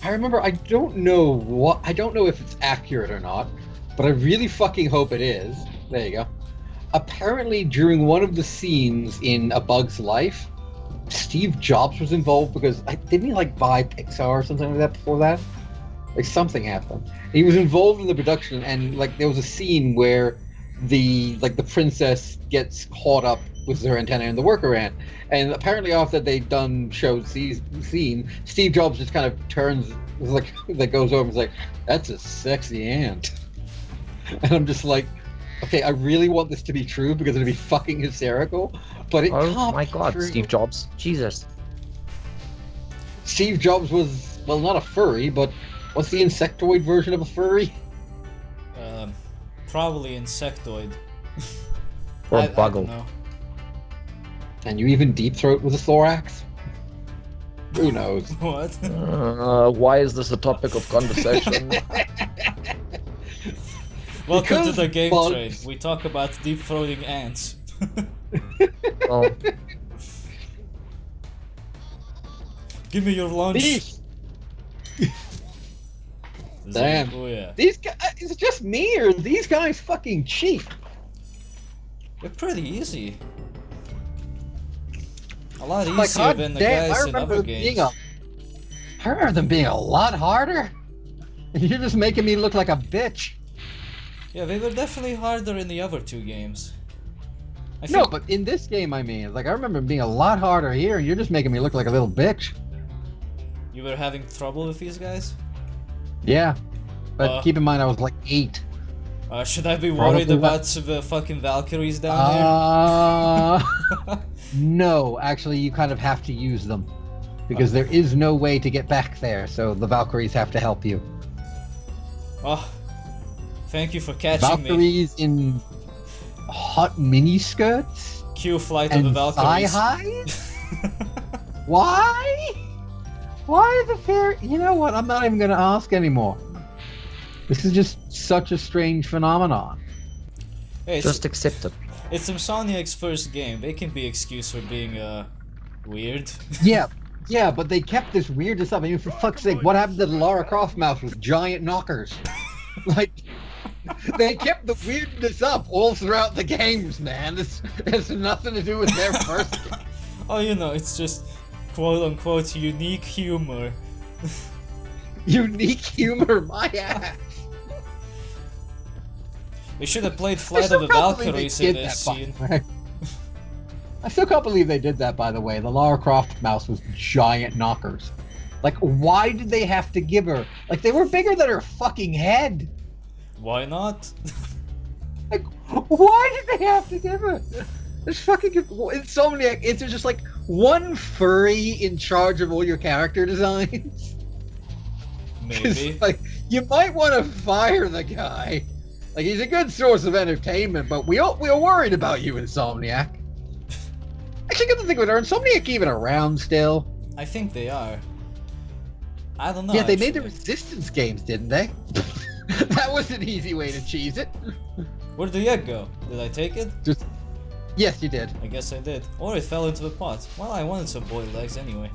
I remember, I don't know if it's accurate or not, but I really fucking hope it is. There you go. Apparently, during one of the scenes in A Bug's Life, Steve Jobs was involved because didn't he like buy Pixar or something like that before that? Like something happened. He was involved in the production, and like there was a scene where the princess gets caught up with her antenna in the worker ant, and apparently after they'd done showed scene, Steve Jobs just kind of turns that goes over and is like, "That's a sexy ant," and I'm just like, okay, I really want this to be true because it'd be fucking hysterical, but it can't. Oh my god, true. Steve Jobs, Jesus. Steve Jobs was, well, not a furry, but what's the insectoid version of a furry? Probably insectoid. Or I Buggle. don't know. And you even deep throat with a thorax? Who knows? What? Why is this a topic of conversation? Welcome to Because the Game bugs- Train. We talk about deep throating ants. Well, Give me your lunch. These, damn. Oh yeah. These guys, is it just me or are these guys fucking cheap? They're pretty easy. A lot Like, easier hot than the damn, guys I in remember other them games. being I remember them being a lot harder. You're just making me look like a bitch. Yeah, they were definitely harder in the other two games. I No, think but in this game, I mean, like I remember them being a lot harder here, and you're just making me look like a little bitch. you were having trouble with these guys? Yeah, but Uh, keep in mind I was like 8. Should I be Probably worried not. about the fucking Valkyries down here? No, actually, you kind of have to use them because there is no way to get back there. So the Valkyries have to help you. Oh, thank you for catching me. Valkyries in hot mini skirts Q flight of the and thigh Valkyries. highs. Why? Why the fair? You know what? I'm not even going to ask anymore. This is just such a strange phenomenon. Hey, just accept it. it's Insomniac's first game. They can be excused for being weird. Yeah, but they kept this weirdness up. I mean, for fuck's sake, what happened to the Lara Croft mouse with giant knockers? Like, they kept the weirdness up all throughout the games, man. This has nothing to do with their first game. Oh, you know, it's just quote unquote unique humor. Unique humor, my ass. We should have played I Flight still of the can't believe Valkyries they in did this that, scene. by the way. I still can't believe they did that, by the way. The Lara Croft mouse was giant knockers. Like, why did they have to give her... Like, they were bigger than her fucking head. Why not? Like, why did they have to give her? There's fucking... Insomniac, it's just like one furry in charge of all your character designs. Maybe. It's like, you might want to fire the guy. Like, he's a good source of entertainment, but we're worried about you, Insomniac. Actually, good to think about it. Are Insomniac even around still? I think they are. I don't know. Yeah, they made the actually. Resistance games, didn't they? That was an easy way to cheese it. Where'd the egg go? Did I take it? Just... Yes, you did. I guess I did. Or it fell into the pot. Well, I wanted some boiled eggs anyway.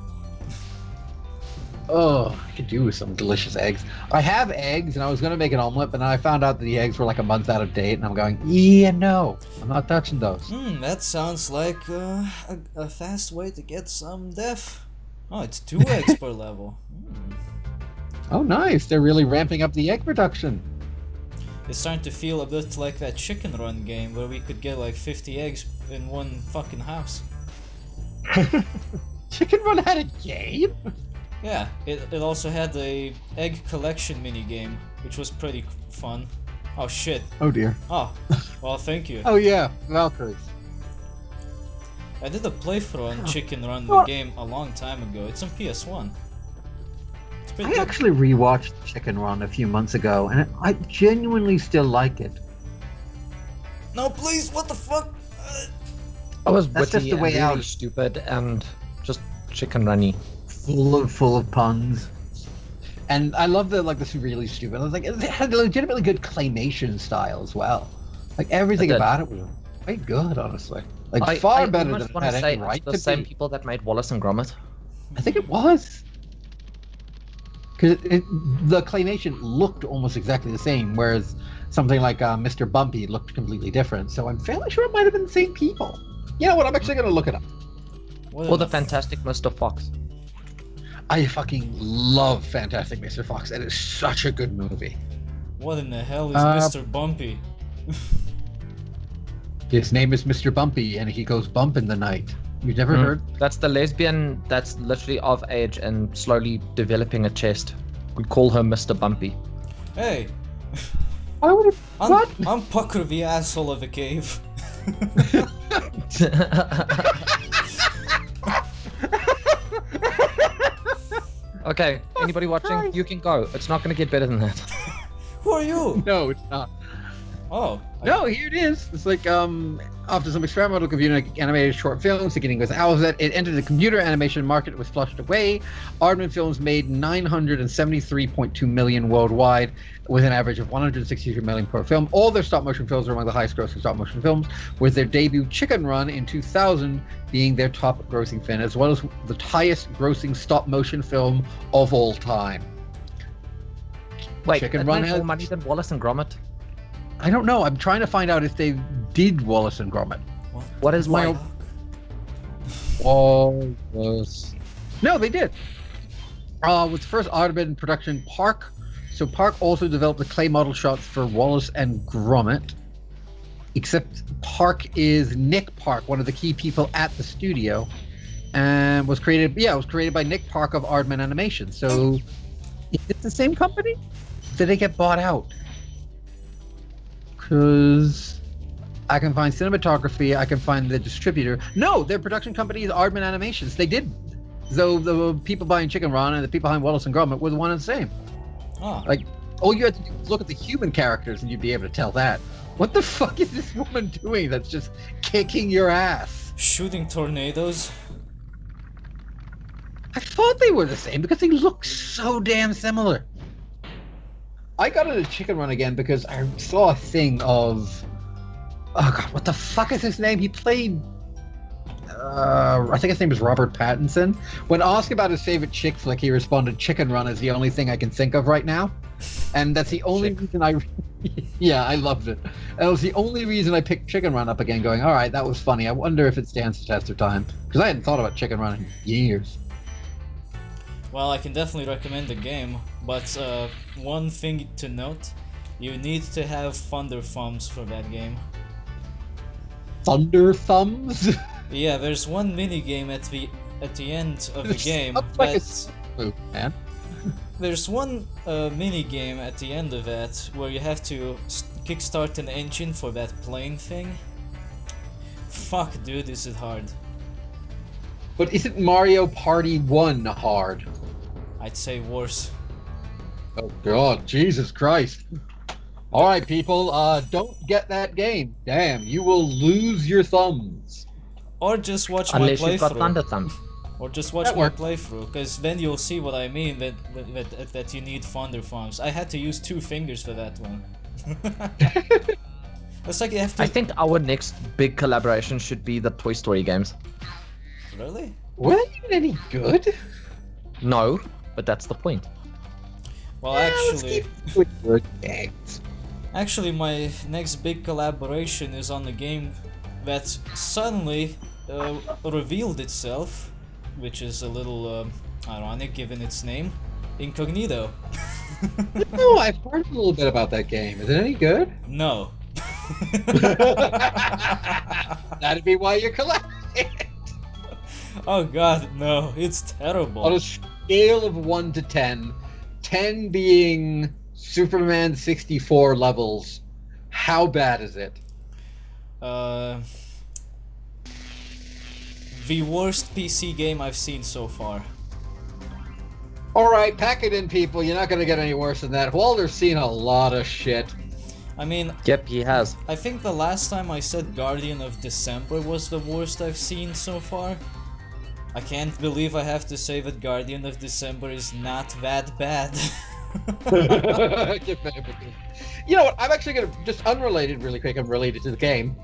Oh, I could do with some delicious eggs. I have eggs, and I was going to make an omelet, but then I found out that the eggs were like a month out of date, and I'm going, yeah, no, I'm not touching those. That sounds like a fast way to get some def. Oh, it's 2 eggs per level. Oh, nice. They're really ramping up the egg production. It's starting to feel a bit like that Chicken Run game where we could get like 50 eggs in one fucking house. Chicken Run had a game? Yeah, it also had a egg collection mini game, which was pretty fun. Oh shit. Oh, dear. Oh, well, thank you. Oh, yeah, Valkyries. I did a playthrough on Chicken Run, the game, a long time ago. It's on PS1. It's pretty I good. actually rewatched Chicken Run a few months ago, and I genuinely still like it. No, please, what the fuck? I was That's witty just the way and really out. stupid and just chicken runny. Full of puns. And I love this really stupid. I was like, it had a legitimately good claymation style as well. Like everything It did. about it was quite good, honestly. Like I far better than almost it want to had say any right it's the to same be. people that made Wallace and Gromit. I think it was. because the claymation looked almost exactly the same, whereas something like Mr. Bumpy looked completely different. So I'm fairly sure it might have been the same people. You know what? I'm actually going to look it up. Or the Fantastic Mr. Fox. I fucking love Fantastic Mr. Fox. It is such a good movie. What in the hell is Mr. Bumpy? His name is Mr. Bumpy, and he goes bump in the night. You've never heard? That's the lesbian that's literally of age and slowly developing a chest. We call her Mr. Bumpy. Hey! Why would it... What? I'm Pucker, the asshole of the cave. Okay, anybody watching? You can go. It's not going to get better than that. Who are you? No, it's not. Oh. No, here it is. It's like, after some experimental computer animated short films, beginning with Owlset, it entered the computer animation market, was flushed away. Aardman Films made $973.2 million worldwide, with an average of $163 million per film. All their stop-motion films are among the highest-grossing stop-motion films, with their debut Chicken Run in 2000 being their top-grossing film, as well as the highest-grossing stop-motion film of all time. Wait, Chicken it Run made has more money than Wallace and Gromit? I don't know. I'm trying to find out if they did Wallace and Gromit. What is my... Wallace. No, they did. With the first Aardman production, Park. So Park also developed the clay model shots for Wallace and Gromit. Except Park is Nick Park, one of the key people at the studio, and was created. Yeah, it was created by Nick Park of Aardman Animation. So, is it the same company? Did they get bought out? Because I can find cinematography, I can find the distributor. No, their production company is Aardman Animations. They did. So the people behind Chicken Run and the people behind Wallace and Gromit were the one and the same. Oh. Like, all you had to do was look at the human characters and you'd be able to tell that. What the fuck is this woman doing that's just kicking your ass? Shooting tornadoes? I thought they were the same because they look so damn similar. I got into Chicken Run again because I saw a thing of... Oh god, what the fuck is his name? He played... I think his name is Robert Pattinson. When asked about his favorite chick flick, he responded, Chicken Run is the only thing I can think of right now. And that's the only reason I... Yeah, I loved it. That was the only reason I picked Chicken Run up again, going, alright, that was funny. I wonder if it stands the test of time. Because I hadn't thought about Chicken Run in years. Well, I can definitely recommend the game, but one thing to note, you need to have Thunder Thumbs for that game. Thunder Thumbs? Yeah, there's one mini game at the end of the game. Man. There's one mini game at the end of that where you have to kickstart an engine for that plane thing. Fuck, dude, is it hard? But isn't Mario Party 1 hard? I'd say worse. Oh god, Jesus Christ. Alright people, don't get that game. Damn, you will lose your thumbs. Or just watch Unless my you've got playthrough. Thunder Thumbs. Or just watch my playthrough, because then you'll see what I mean that you need Thunder Thumbs. I had to use 2 fingers for that one. It's like you have to... I think our next big collaboration should be the Toy Story games. Really? Were they even any good? No, but that's the point. Well, actually... Good games. Actually, my next big collaboration is on a game that suddenly revealed itself, which is a little ironic given its name, Incognito. No, I've heard a little bit about that game. Is it any good? No. That'd be why you're collecting it. Oh god, no, it's terrible. On a scale of 1 to 10, 10 being Superman 64 levels, how bad is it? The worst PC game I've seen so far. Alright, pack it in, people. You're not gonna get any worse than that. Walter's seen a lot of shit. I mean... Yep, he has. I think the last time I said Guardian of December was the worst I've seen so far. I can't believe I have to say that Guardian of December is not that bad. You know what, I'm actually gonna, just unrelated really quick, I'm related to the game.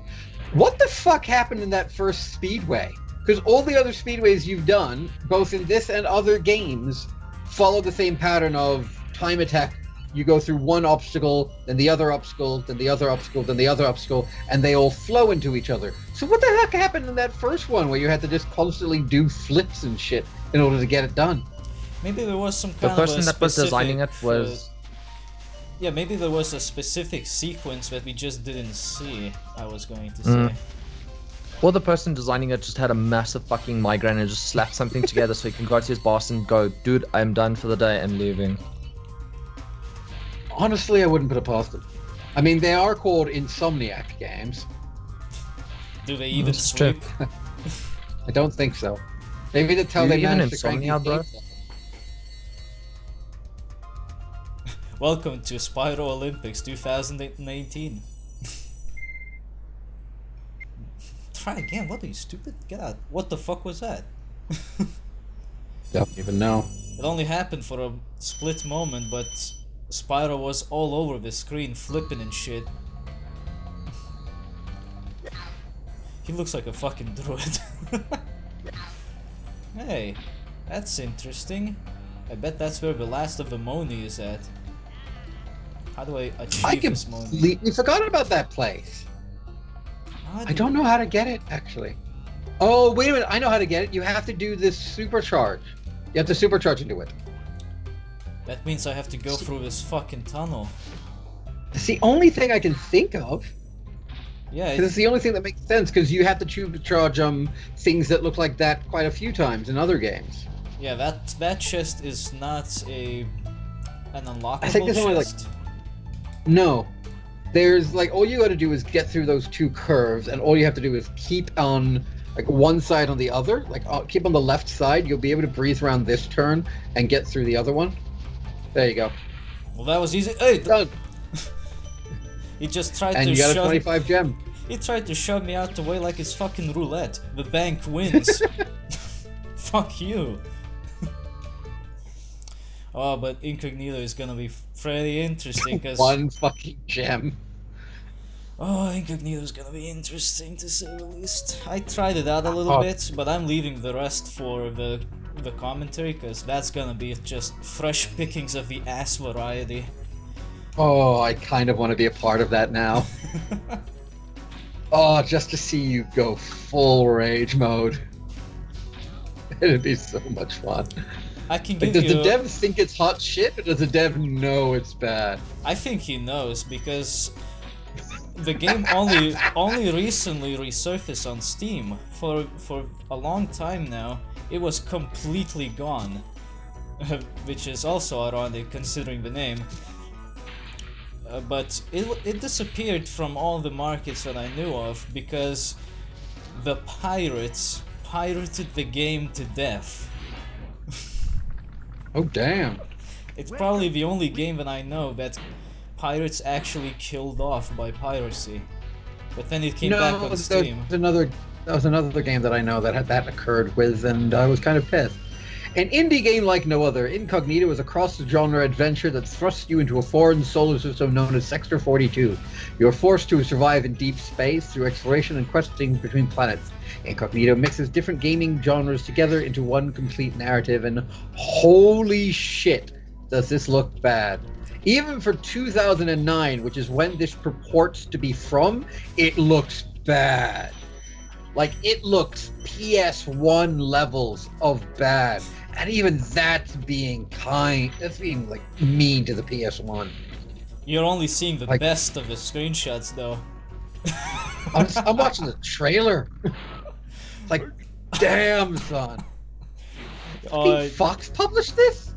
What the fuck happened in that first Speedway? Because all the other Speedways you've done, both in this and other games, follow the same pattern of time attack. You go through one obstacle, then the other obstacle, then the other obstacle, then the other obstacle, and they all flow into each other. So what the heck happened in that first one where you had to just constantly do flips and shit in order to get it done? Maybe there was some The kind of person a that was designing it specific, was. yeah, maybe there was a specific sequence that we just didn't see, I was going to Mm. say. Or the person designing it just had a massive fucking migraine and just slapped something together so he can go to his boss and go, dude, I'm done for the day, I'm leaving. Honestly, I wouldn't put it past them. I mean, they are called Insomniac games. Do they even That's true. sweep? I don't think so. Maybe that's how You they even managed to crank Insomnia, these bro? games out. Welcome to Spyro Olympics 2019. Try again, what are you, stupid? Get out. What the fuck was that? Don't even know. It only happened for a split moment, but Spyro was all over the screen flipping and shit. He looks like a fucking druid. Hey, that's interesting. I bet that's where the last of the Moni is at. How do I achieve I this Moni? completely forgot about that place. How I do- don't know how to get it, actually. Oh, wait a minute. I know how to get it. You have to do this supercharge. You have to supercharge into it. That means I have to go through this fucking tunnel. It's the only thing I can think of. Yeah, 'Cause it's the only thing that makes sense, because you have to supercharge things that look like that quite a few times in other games. yeah, that chest is not an unlockable I think there's only, like, chest. No. There's, like, all you gotta do is get through those two curves, and all you have to do is keep on, like, one side on the other. Like, keep on the left side, you'll be able to breeze around this turn and get through the other one. There you go. Well, that was easy. Hey, Done. he just tried And to you got a shove. 25 gem. He tried to shove me out the way like it's fucking roulette. The bank wins. Fuck you. Oh, but Incognito is gonna be pretty interesting because One fucking gem. oh, Incognito is gonna be interesting to say the least. I tried it out a little Oh. bit, but I'm leaving the rest for the commentary because that's gonna be just fresh pickings of the ass variety. Oh, I kind of want to be a part of that now. Oh, just to see you go full rage mode. It'd be so much fun. I can Like, give does you. the dev think it's hot shit, or does the dev know it's bad? I think he knows because the game only recently resurfaced on Steam. For a long time now, it was completely gone, which is also ironic considering the name. But it disappeared from all the markets that I knew of because the pirates pirated the game to death. Oh, damn. It's probably the only game that I know that pirates actually killed off by piracy. But then it came back on Steam. That was another game that I know that had that occurred with, and I was kind of pissed. An indie game like no other, Incognito is a cross-genre adventure that thrusts you into a foreign solar system known as Sector 42. You are forced to survive in deep space through exploration and questing between planets. Incognito mixes different gaming genres together into one complete narrative, and holy shit, does this look bad. Even for 2009, which is when this purports to be from, it looks bad. Like, it looks PS1 levels of bad. And even that's being that's being, like, mean to the PS1. You're only seeing the Like- best of the screenshots though. I'm watching the trailer. Like, damn, son. Oh, Fox published this?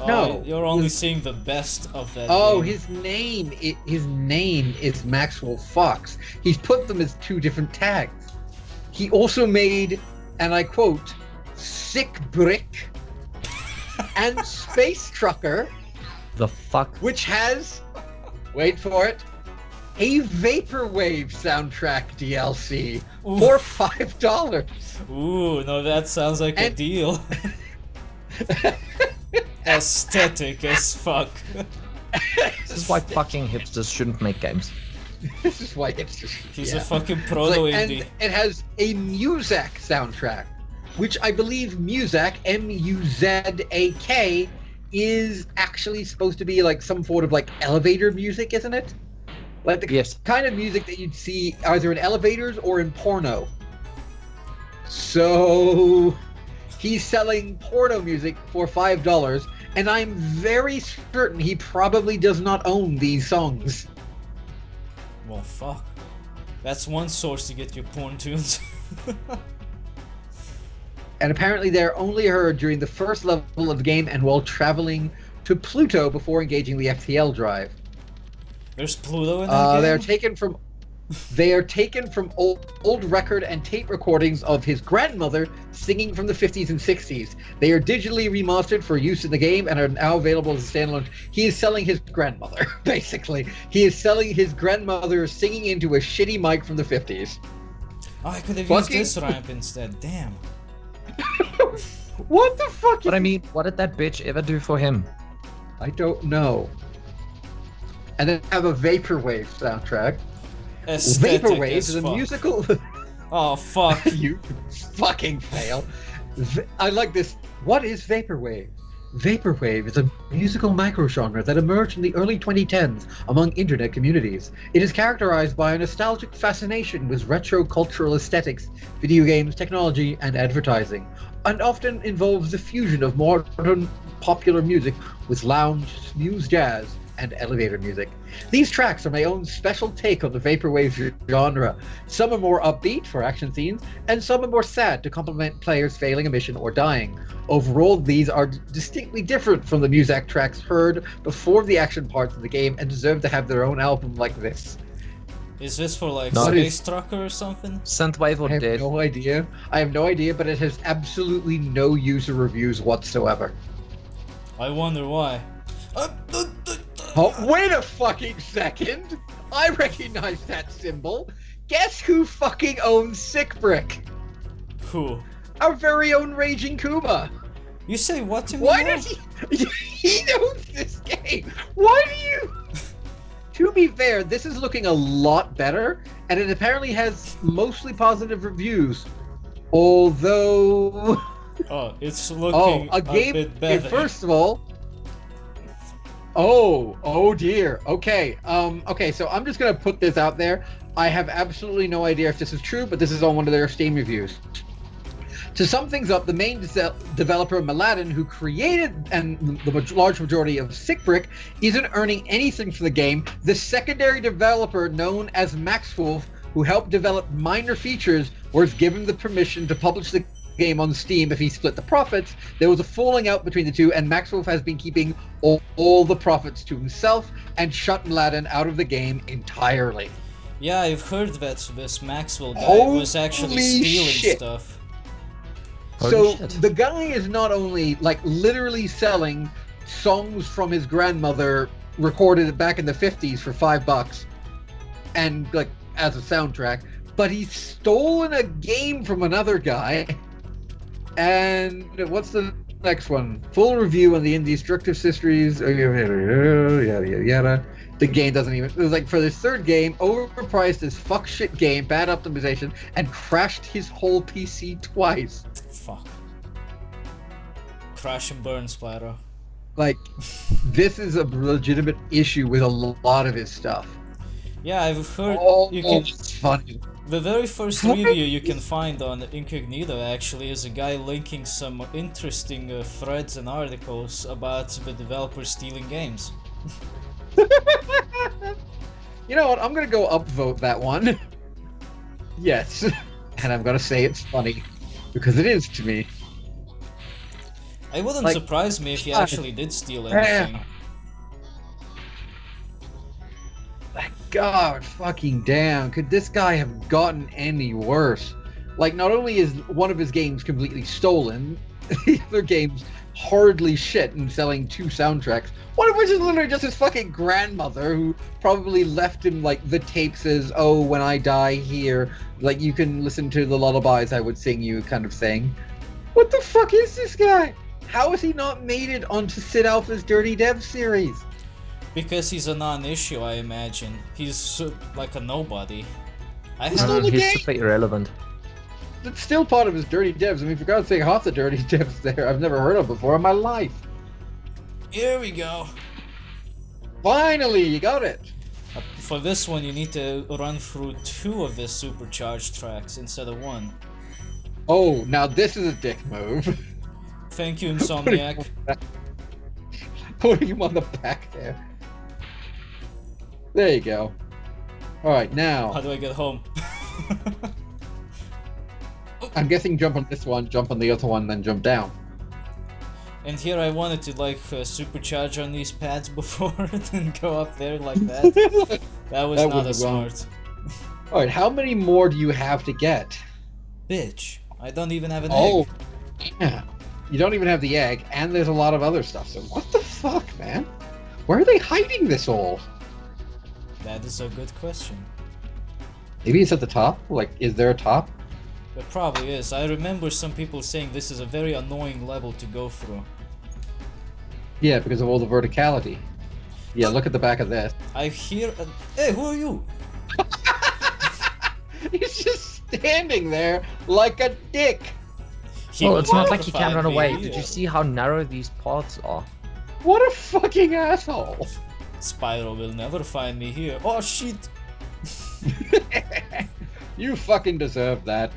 No. you're only seeing the best of that Oh, game. his name is Maxwell Fox. He's put them as two different tags. He also made, and I quote, Sick Brick and Space Trucker, The fuck? which has, wait for it, a Vaporwave soundtrack DLC Ooh. for $5. Ooh, no, that sounds like a And- deal. Aesthetic as fuck. This is why fucking hipsters shouldn't make games. This is why hipsters. He's yeah. a fucking It's proto like- indie. and it has a Muzak soundtrack which I believe Muzak, M-U-Z-A-K, is actually supposed to be like some sort of like elevator music, isn't it? Like the Yes. kind of music that you'd see either in elevators or in porno. So he's selling porno music for $5, and I'm very certain he probably does not own these songs. Well, fuck. That's one source to get your porn tunes. And apparently they're only heard during the first level of the game and while traveling to Pluto before engaging the FTL drive. There's Pluto in that game? They are taken from old record and tape recordings of his grandmother singing from the 50s and 60s. They are digitally remastered for use in the game and are now available as a standalone. He is selling his grandmother, basically. He is selling his grandmother singing into a shitty mic from the 50s. Oh, I could have used this ramp instead, damn. What the fuck? But I mean, what did that bitch ever do for him? I don't know. And then have a Vaporwave soundtrack. Aesthetic Vaporwave as is a fuck. musical... Oh, fuck. You fucking fail. I like this. What is Vaporwave? Vaporwave is a musical microgenre that emerged in the early 2010s among internet communities. It is characterized by a nostalgic fascination with retro cultural aesthetics, video games, technology, and advertising, and often involves the fusion of modern popular music with lounge, smooth jazz, and elevator music. These tracks are my own special take on the Vaporwave genre. Some are more upbeat for action scenes, and some are more sad to complement players failing a mission or dying. Overall, these are distinctly different from the Muzak tracks heard before the action parts of the game and deserve to have their own album like this. Is this for like No, Space Trucker or something? Synthwave or I have dead? no idea. I have no idea, but it has absolutely no user reviews whatsoever. I wonder why. Oh, wait a fucking second! I recognize that symbol. Guess who fucking owns Sick Brick? Who? Our very own Raging Kuma. You say what to me? Why now? does he? He owns this game. Why do you? To be fair, this is looking a lot better, and it apparently has mostly positive reviews. Although, Oh, it's looking a game. bit better. First of all, oh dear. Okay, okay. So I'm just gonna put this out there. I have absolutely no idea if this is true, but this is on one of their Steam reviews. To sum things up, the main developer, Maladin, who created the large majority of Sick Brick, isn't earning anything for the game. The secondary developer, known as Maxwolf, who helped develop minor features, was given the permission to publish the game on Steam if he split the profits. There was a falling out between the two, and Maxwolf has been keeping all the profits to himself and shut Maladin out of the game entirely. Yeah, I've heard that this Maxwell guy Holy was actually stealing shit. stuff. Holy So shit. the guy is not only like literally selling songs from his grandmother recorded back in the 50s for $5 and like as a soundtrack, but he's stolen a game from another guy. And what's the next one? Full review on the Indestructive Sisters. Yada yada yada. The game doesn't even. It was like for this third game, overpriced as fuck shit game, bad optimization, and crashed his whole PC twice. Fuck. Crash and burn, Spyro. Like, this is a legitimate issue with a lot of his stuff. Yeah, I've heard you can. It's funny. The very first review you can find on Incognito actually is a guy linking some interesting threads and articles about the developers stealing games. You know what? I'm gonna go upvote that one. Yes, and I'm gonna say it's funny because it is to me. It wouldn't Like, surprise me if he God. actually did steal anything. God fucking damn, could this guy have gotten any worse? Like, not only is one of his games completely stolen, the other game's hardly shit and selling 2 soundtracks, one of which is literally just his fucking grandmother, who probably left him like the tape says, oh, when I die here, like you can listen to the lullabies I would sing you kind of thing. What the fuck is this guy? How has he not made it onto Sid Alpha's Dirty Dev series? Because he's a non-issue, I imagine. He's like a nobody. I He's have not- He's game. super irrelevant. It's still part of his dirty devs. I mean, for God's sake, half the dirty devs there I've never heard of before in my life. Here we go. Finally, you got it. For this one, you need to run through 2 of the supercharged tracks instead of 1. Oh, now this is a dick move. Thank you, Insomniac. Putting him on the back there. There you go. Alright, now. How do I get home? I'm guessing jump on this one, jump on the other one, then jump down. And here I wanted to like supercharge on these pads before and go up there like that. That was not as smart. Alright, how many more do you have to get? Bitch, I don't even have an egg. Yeah. You don't even have the egg, and there's a lot of other stuff. So what the fuck, man? Where are they hiding this all? That is a good question. Maybe it's at the top? Like, is there a top? There probably is. I remember some people saying this is a very annoying level to go through. Yeah, because of all the verticality. Yeah, look at the back of this. I hear Hey, who are you? He's just standing there like a dick. Well, it's not like he find can run me away. either. Did you see how narrow these paths are? What a fucking asshole. Spyro will never find me here. Oh shit! You fucking deserve that.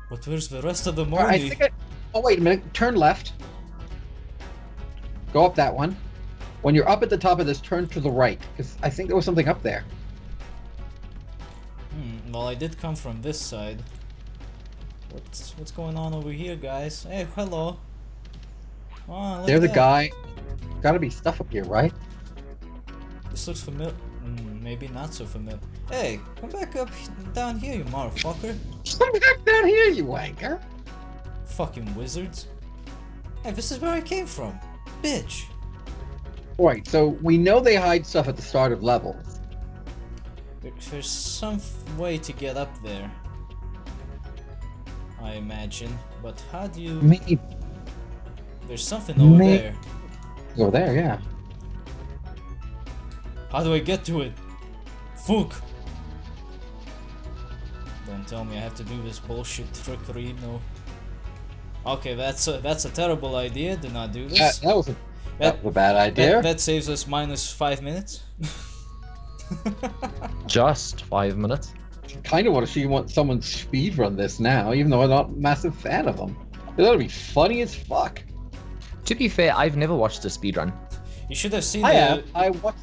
But where's the rest of the I money? think Oh, wait a minute. Turn left. Go up that one. When you're up at the top of this, turn to the right. Because I think there was something up there. Well, I did come from this side. What's going on over here, guys? Hey, hello. Oh, look There's at a that. guy. Gotta be stuff up here, right? This looks familiar. Maybe not so familiar. Hey, come back up down here, you motherfucker. Come back down here, you wanker. Fucking wizards. Hey, this is where I came from. Bitch. Right, so we know they hide stuff at the start of levels. There's some way to get up there. I imagine. But how do you... Maybe There's something over May- there. go there, yeah. How do I get to it? Fuck. Don't tell me I have to do this bullshit trickery, no. Okay, that's a terrible idea. Do not do this. That was a bad idea. That saves us minus 5 minutes. Just 5 minutes. Kind of want to see someone speedrun this now, even though I'm not a massive fan of them. That would be funny as fuck. To be fair, I've never watched a speedrun. You should have seen I watched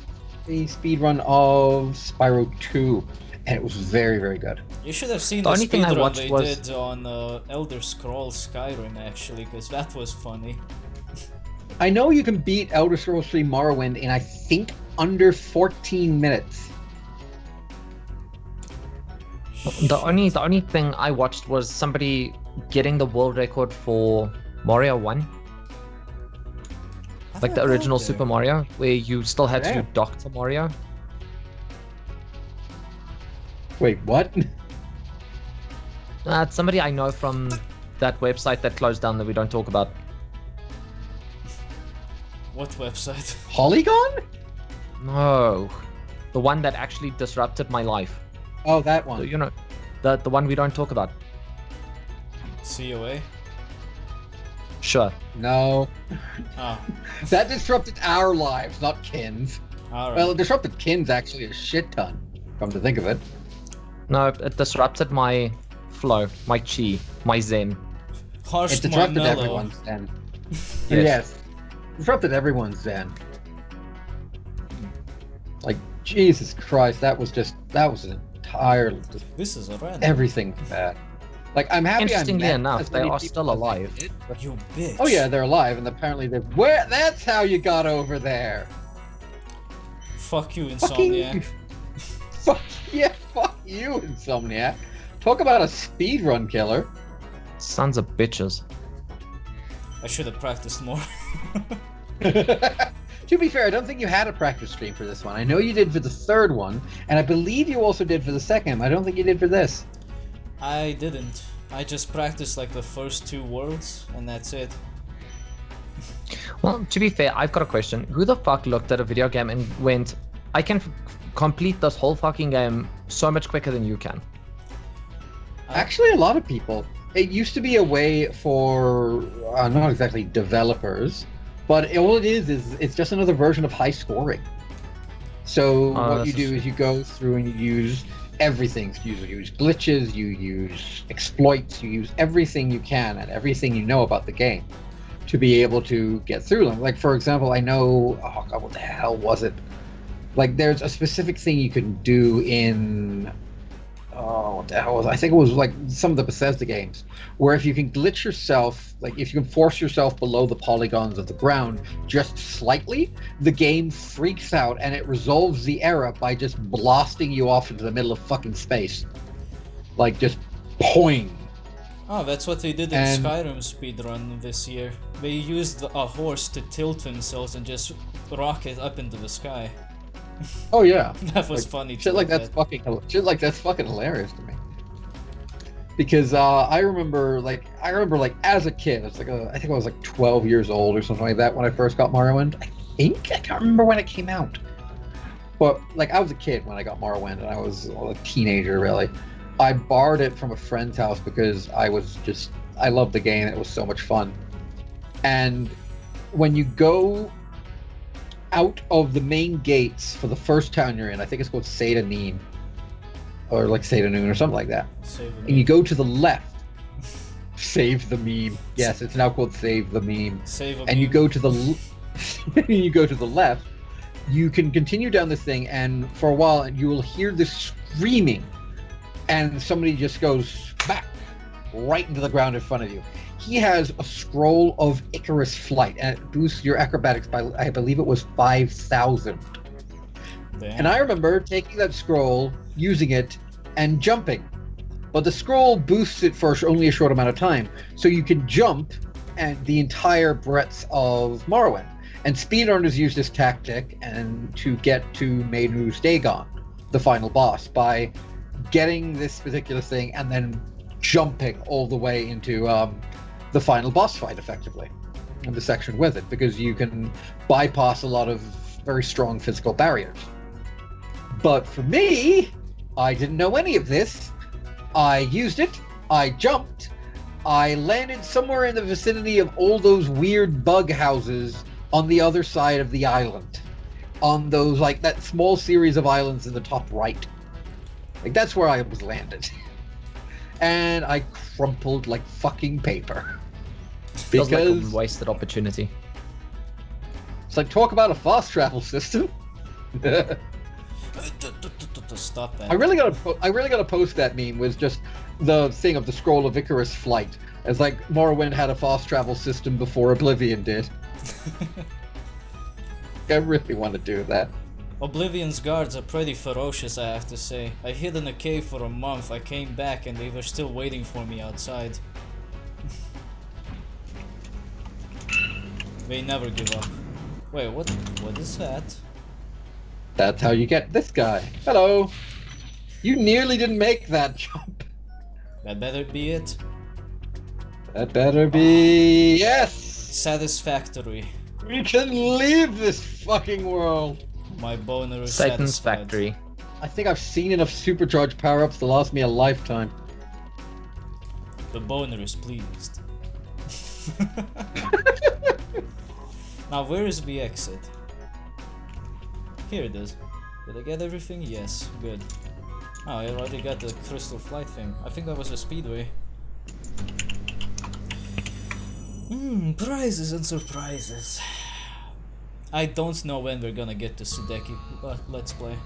the speedrun of Spyro 2, and it was very, very good. You should have seen The the only thing I speedrun watched they was- did on Elder Scrolls Skyrim, actually, because that was funny. I know you can beat Elder Scrolls 3 Morrowind in, I think, under 14 minutes. The only thing I watched was somebody getting the world record for Mario 1. How Like did the I go original there? Super Mario, where you still had to do Damn. Dr. Mario. Wait, what? It's somebody I know from that website that closed down that we don't talk about. What website? Polygon? No. The one that actually disrupted my life. Oh, that So, one. you know, the one we don't talk about. COA? Sure. No. Oh, That disrupted our lives, not Kin's. alright. Well, it disrupted Kin's actually a shit ton, come to think of it. No, it disrupted my flow, my chi, my zen. Harsh It disrupted Marmello. everyone's zen. Yes. Yes. Disrupted everyone's zen. Like, Jesus Christ, that was an entire, This is a random. everything bad. Like, I'm happy I Interestingly met enough, as they many are people still as I alive. did, but- You bitch. Oh yeah, they're alive, and apparently they're... Where? That's how you got over there! Fuck you, Fucking- Insomniac. Fuck you, Insomniac. Talk about a speedrun killer. Sons of bitches. I should have practiced more. To be fair, I don't think you had a practice stream for this one. I know you did for the third one, and I believe you also did for the second. I don't think you did for this. I didn't. I just practiced like the first 2 worlds, and that's it. Well, to be fair, I've got a question. Who the fuck looked at a video game and went, I can complete this whole fucking game so much quicker than you can? Actually, a lot of people. It used to be a way for not exactly developers, but all it is it's just another version of high scoring. So what you do is you go through and you use everything. You use glitches, you use exploits, you use everything you can and everything you know about the game to be able to get through them. Like, for example, I know, oh God, what the hell was it? Like, there's a specific thing you can do in, oh, what the hell was it? I think it was like some of the Bethesda games, where if you can glitch yourself, like if you can force yourself below the polygons of the ground just slightly, the game freaks out and it resolves the error by just blasting you off into the middle of fucking space. Like, just poing. Oh, that's what they did in Skyrim speedrun this year. They used a horse to tilt themselves and just rocket up into the sky. Oh yeah, that was funny. Shit like that's fucking hilarious to me. Because I remember as a kid, it's like I think I was like 12 years old or something like that when I first got Morrowind. I can't remember when it came out, but like I was a kid when I got Morrowind, and I was a teenager really. I borrowed it from a friend's house because I loved the game. It was so much fun. And when you go out of the main gates for the first town you're in, I think it's called Seyda or like Seyda Noon or something like that. And you go to the left. Save the meme. Yes, it's now called Save the Meme. You go to the you go to the left. You can continue down this thing, and for a while you will hear this screaming, and somebody just goes back right into the ground in front of you. He has a scroll of Icarus Flight, and it boosts your acrobatics by, I believe it was 5,000. And I remember taking that scroll, using it, and jumping. But the scroll boosts it for only a short amount of time, so you can jump and the entire breadth of Morrowind. And speedrunners use this tactic and to get to Maiden's Dagon, the final boss, by getting this particular thing and then jumping all the way into the final boss fight, effectively, and the section with it, because you can bypass a lot of very strong physical barriers. But for me, I didn't know any of this. I used it, I jumped, I landed somewhere in the vicinity of all those weird bug houses on the other side of the island. On those, like, that small series of islands in the top right. Like, that's where I was landed. And I crumpled like fucking paper. Feels like a wasted opportunity. It's like, talk about a fast travel system. Stop that. I really gotta post that meme with just the thing of the scroll of Icarus Flight. It's like Morrowind had a fast travel system before Oblivion did. I really want to do that. Oblivion's guards are pretty ferocious, I have to say. I hid in a cave for a month, I came back and they were still waiting for me outside. They never give up. Wait, what is that? That's how you get this guy. Hello! You nearly didn't make that jump. That better be it. That better be... Yes! Satisfactory. We can leave this fucking world! My boner is Satan's satisfied. factory. I think I've seen enough supercharged power-ups to last me a lifetime. The boner is pleased. Now where is the exit? Here it is. Did I get everything? Yes, good. Oh, I already got the crystal flight thing. I think that was a speedway. Prizes and surprises. I don't know when we're gonna get to Sudeki Let's Play.